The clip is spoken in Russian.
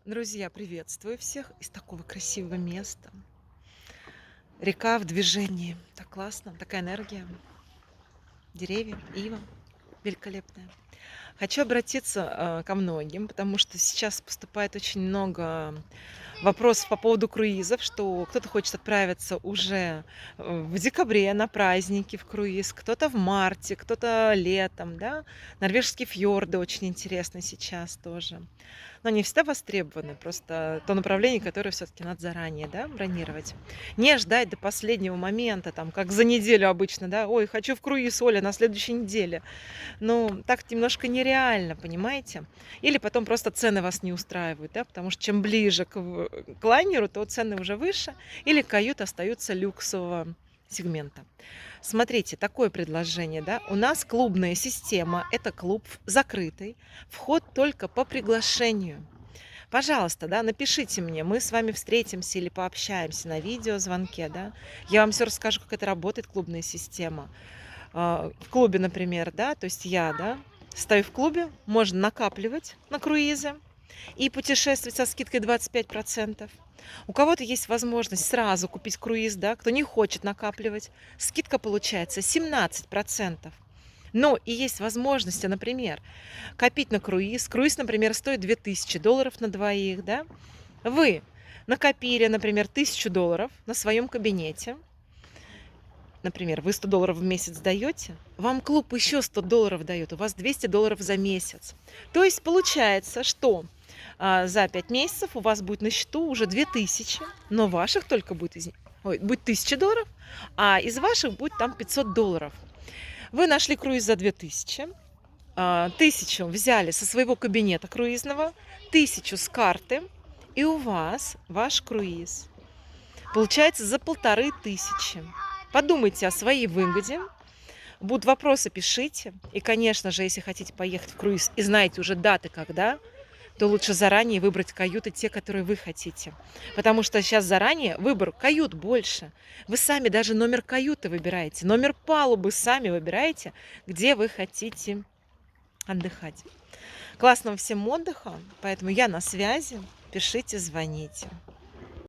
Друзья, приветствую всех из такого красивого места. Река в движении. Так классно, такая энергия. Деревья, ива великолепная. Хочу обратиться ко многим, потому что сейчас поступает очень много вопросов по поводу круизов, что кто-то хочет отправиться уже в декабре на праздники в круиз, кто-то в марте, кто-то летом, да. Норвежские фьорды очень интересны сейчас тоже. Но они всегда востребованы, просто то направление, которое все-таки надо заранее, да, бронировать. Не ждать до последнего момента, там, как за неделю обычно, да, ой, хочу в круиз, Оля, на следующей неделе. Ну, так немножко нереально, понимаете? Или потом просто цены вас не устраивают, да, потому что чем ближе к лайнеру, то цены уже выше, или каюты остаются люксового сегмента. Смотрите, такое предложение, да, у нас клубная система, это клуб закрытый, вход только по приглашению. Пожалуйста, да, напишите мне, мы с вами встретимся или пообщаемся на видеозвонке, да. Я вам все расскажу, как это работает, клубная система. В клубе, например, да, то есть я, да, стою в клубе, можно накапливать на круизы и путешествовать со скидкой 25%. У кого-то есть возможность сразу купить круиз, да, кто не хочет накапливать. Скидка получается 17%. Но и есть возможности, например, копить на круиз. Круиз, например, стоит $2000 на двоих, да. Вы накопили, например, $1000 на своем кабинете. Например, вы $100 в месяц даете, вам клуб еще $100 дает, у вас $200 за месяц. То есть получается, что за 5 месяцев у вас будет на счету уже 2000, но ваших только будет, будет $1000, а из ваших будет там $500. Вы нашли круиз за 2000, 1000 взяли со своего кабинета круизного, 1000 с карты, и у вас ваш круиз получается за 1500. Подумайте о своей выгоде. Будут вопросы, пишите. И, конечно же, если хотите поехать в круиз и знаете уже даты, когда, то лучше заранее выбрать каюты, те, которые вы хотите. Потому что сейчас заранее выбор кают больше. Вы сами даже номер каюты выбираете, номер палубы сами выбираете, где вы хотите отдыхать. Классного всем отдыха, поэтому я на связи. Пишите, звоните.